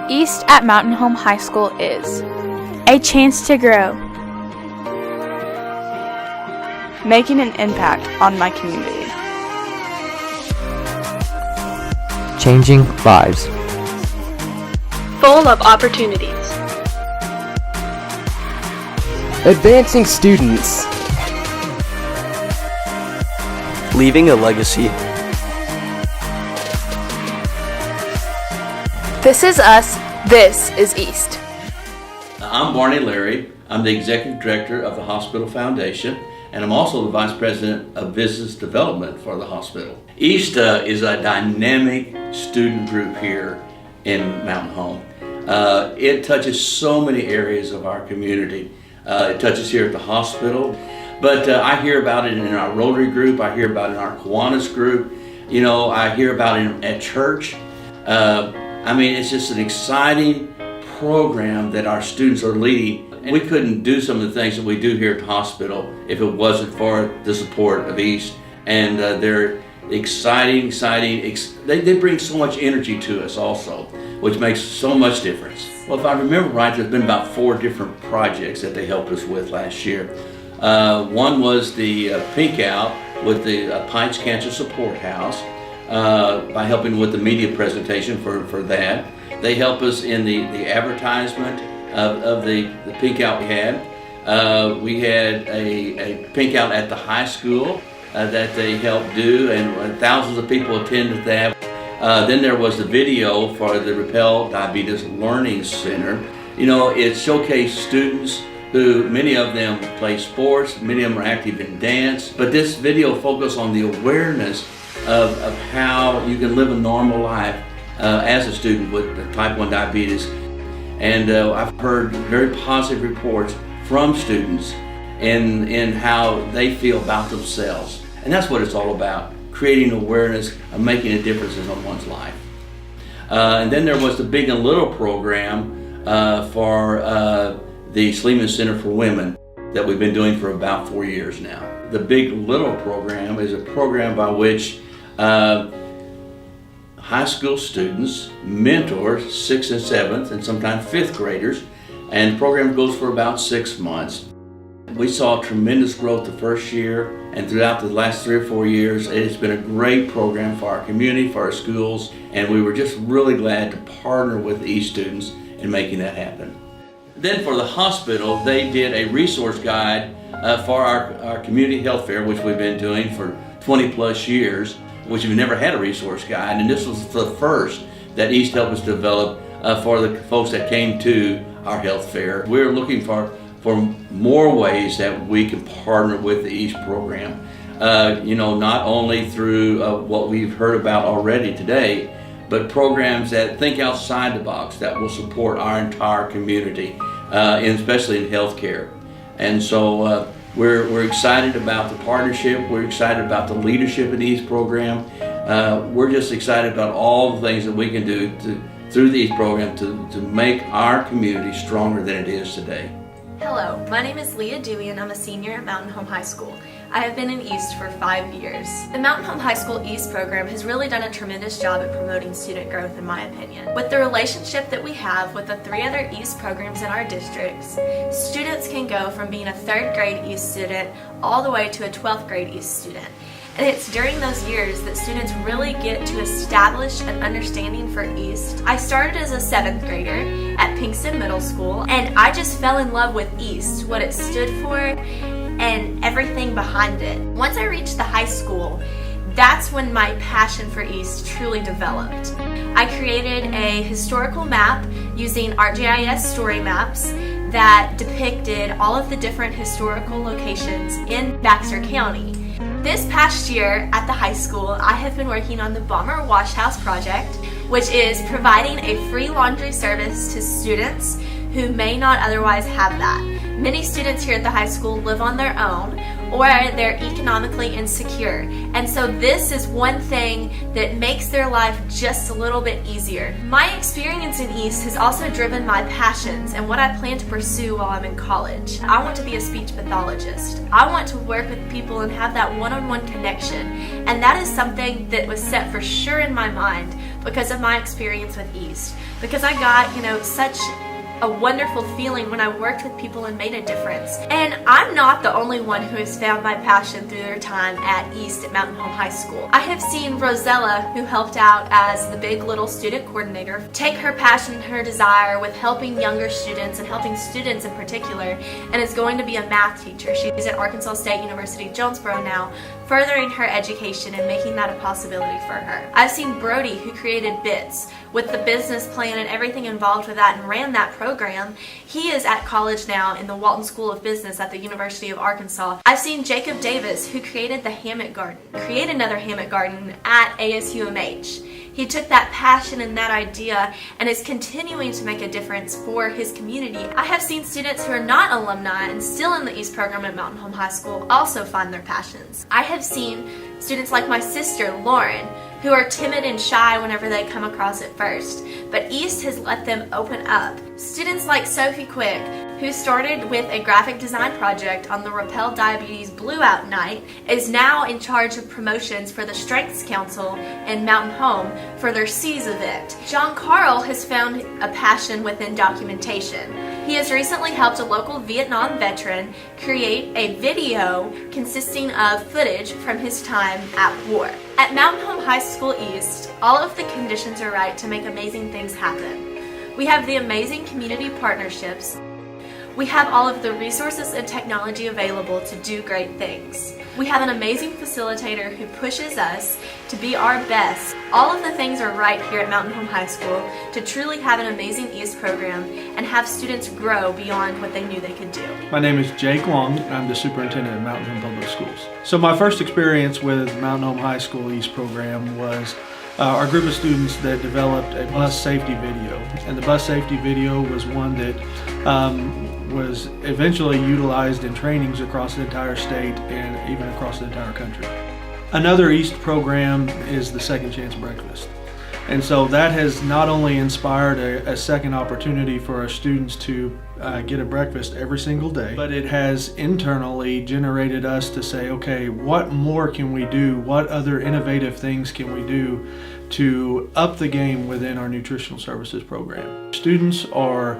East at Mountain Home High School is a chance to grow, making an impact on my community, changing lives, full of opportunities, advancing students, leaving a legacy. This is us, this is East. I'm Barney Larry. I'm the Executive Director of the Hospital Foundation, and I'm also the Vice President of Business Development for the hospital. East is a dynamic student group here in Mountain Home. It touches so many areas of our community. It touches here at the hospital, but I hear about it in our Rotary group, I hear about it in our Kiwanis group, I hear about it at church. It's just an exciting program that our students are leading. And we couldn't do some of the things that we do here at the hospital if it wasn't for the support of East. And they're exciting. They bring so much energy to us also, which makes so much difference. Well, if I remember right, there's been about 4 different projects that they helped us with last year. One was the Pink Out with the Pikes Cancer Support House. By helping with the media presentation for that. They help us in the advertisement of the Pink Out we had. We had a Pink Out at the high school that they helped do, and thousands of people attended that. Then there was the video for the Rappel Diabetes Learning Center. It showcased students who, many of them play sports, many of them are active in dance, but this video focused on the awareness of how you can live a normal life as a student with type 1 diabetes. And I've heard very positive reports from students in how they feel about themselves. And that's what it's all about, creating awareness of making a difference in someone's life. And then there was the Big and Little program for the Sleeman Center for Women that we've been doing for about 4 years now. The Big Little program is a program by which high school students mentor 6th and 7th and sometimes 5th graders, and the program goes for about 6 months. We saw tremendous growth the first year, and throughout the last 3 or 4 years it has been a great program for our community, for our schools, and we were just really glad to partner with East students in making that happen. Then for the hospital, they did a resource guide for our community health fair, which we've been doing for 20 plus years, which we've never had a resource guide, and this was the first that East helped us develop for the folks that came to our health fair. We're looking for more ways that we can partner with the East program. Not only through what we've heard about already today, but programs that think outside the box that will support our entire community, and especially in healthcare. And so we're excited about the partnership. We're excited about the leadership in the East program. We're just excited about all the things that we can do through the East program to make our community stronger than it is today. Hello, my name is Leah Dewey and I'm a senior at Mountain Home High School. I have been in East for 5 years. The Mountain Home High School East program has really done a tremendous job at promoting student growth, in my opinion. With the relationship that we have with the 3 other East programs in our districts, students can go from being a 3rd grade East student all the way to a 12th grade East student. And it's during those years that students really get to establish an understanding for East. I started as a 7th grader at Pinkston Middle School, and I just fell in love with East, what it stood for, and everything behind it. Once I reached the high school, that's when my passion for East truly developed. I created a historical map using ArcGIS story maps that depicted all of the different historical locations in Baxter County. This past year at the high school, I have been working on the Bomber Wash House project, which is providing a free laundry service to students who may not otherwise have that. Many students here at the high school live on their own or they're economically insecure. And so this is one thing that makes their life just a little bit easier. My experience in East has also driven my passions and what I plan to pursue while I'm in college. I want to be a speech pathologist. I want to work with people and have that one-on-one connection. And that is something that was set for sure in my mind because of my experience with East. Because I got, such a wonderful feeling when I worked with people and made a difference. And I'm not the only one who has found my passion through their time at East at Mountain Home High School. I have seen Rosella, who helped out as the Big Little student coordinator, take her passion and her desire with helping younger students and helping students in particular, and is going to be a math teacher. She's at Arkansas State University Jonesboro now, furthering her education and making that a possibility for her. I've seen Brody, who created BITS, with the business plan and everything involved with that and ran that program. He is at college now in the Walton School of Business at the University of Arkansas. I've seen Jacob Davis, who created the Hammock Garden, create another Hammock Garden at ASUMH. He took that passion and that idea and is continuing to make a difference for his community. I have seen students who are not alumni and still in the East program at Mountain Home High School also find their passions. I have seen students like my sister, Lauren, who are timid and shy whenever they come across it first, but East has let them open up. Students like Sophie Quick, who started with a graphic design project on the Repel Diabetes Blue Out Night, is now in charge of promotions for the Strengths Council and Mountain Home for their C's event. John Carl has found a passion within documentation. He has recently helped a local Vietnam veteran create a video consisting of footage from his time at war. At Mountain Home High School East, all of the conditions are right to make amazing things happen. We have the amazing community partnerships. We have all of the resources and technology available to do great things. We have an amazing facilitator who pushes us to be our best. All of the things are right here at Mountain Home High School to truly have an amazing East program and have students grow beyond what they knew they could do. My name is Jake Long. I'm the superintendent of Mountain Home Public Schools. So my first experience with Mountain Home High School East program was our group of students that developed a bus safety video. And the bus safety video was one that was eventually utilized in trainings across the entire state and even across the entire country. Another East program is the Second Chance Breakfast. And so that has not only inspired a second opportunity for our students to get a breakfast every single day, but it has internally generated us to say, okay, what more can we do? What other innovative things can we do to up the game within our nutritional services program? Students are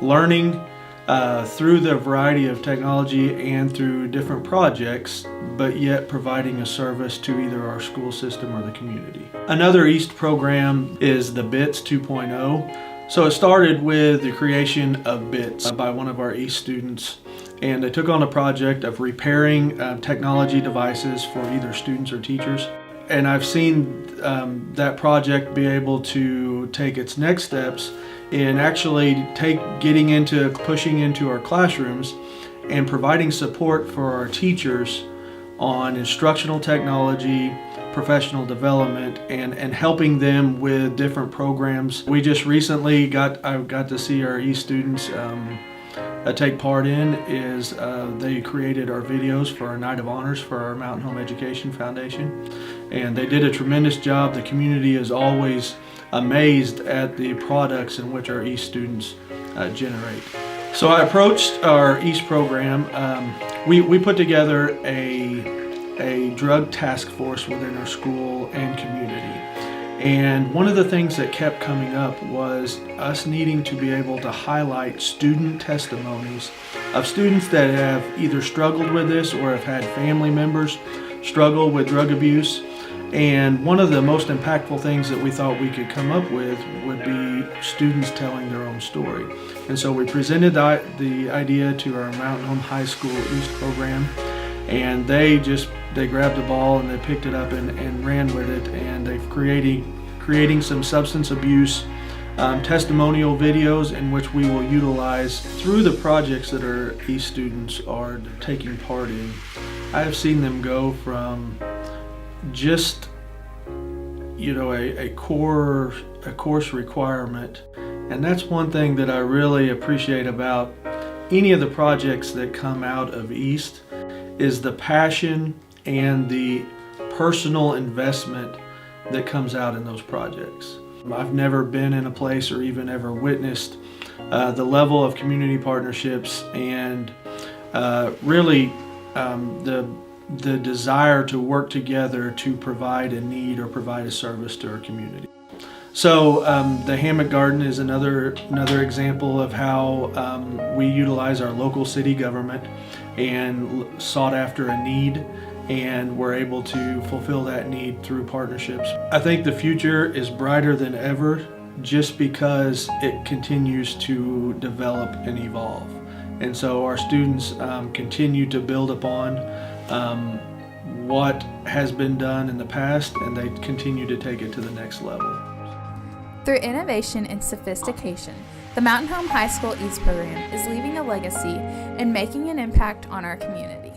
learning through the variety of technology and through different projects, but yet providing a service to either our school system or the community. Another East program is the BITS 2.0. So it started with the creation of BITS by one of our East students, and they took on a project of repairing technology devices for either students or teachers. And I've seen that project be able to take its next steps in actually pushing into our classrooms and providing support for our teachers on instructional technology, professional development, and helping them with different programs. We just recently I got to see our East students take part in is they created our videos for our Night of Honors for our Mountain Home Education Foundation, and they did a tremendous job. The community is always amazed at the products in which our East students generate. So I approached our East program. We put together a drug task force within our school and community. And one of the things that kept coming up was us needing to be able to highlight student testimonies of students that have either struggled with this or have had family members struggle with drug abuse. And one of the most impactful things that we thought we could come up with would be students telling their own story. And so we presented the idea to our Mountain Home High School East program, and they grabbed the ball and they picked it up and ran with it, and they've creating some substance abuse testimonial videos in which we will utilize through the projects that our East students are taking part in. I have seen them go from just a course requirement, and that's one thing that I really appreciate about any of the projects that come out of East is the passion and the personal investment that comes out in those projects. I've never been in a place or even ever witnessed the level of community partnerships and really the desire to work together to provide a need or provide a service to our community. So the Hammock Garden is another example of how we utilize our local city government and sought after a need, and we're able to fulfill that need through partnerships. I think the future is brighter than ever just because it continues to develop and evolve. And so our students continue to build upon what has been done in the past, and they continue to take it to the next level. Through innovation and sophistication, the Mountain Home High School East program is leaving a legacy and making an impact on our community.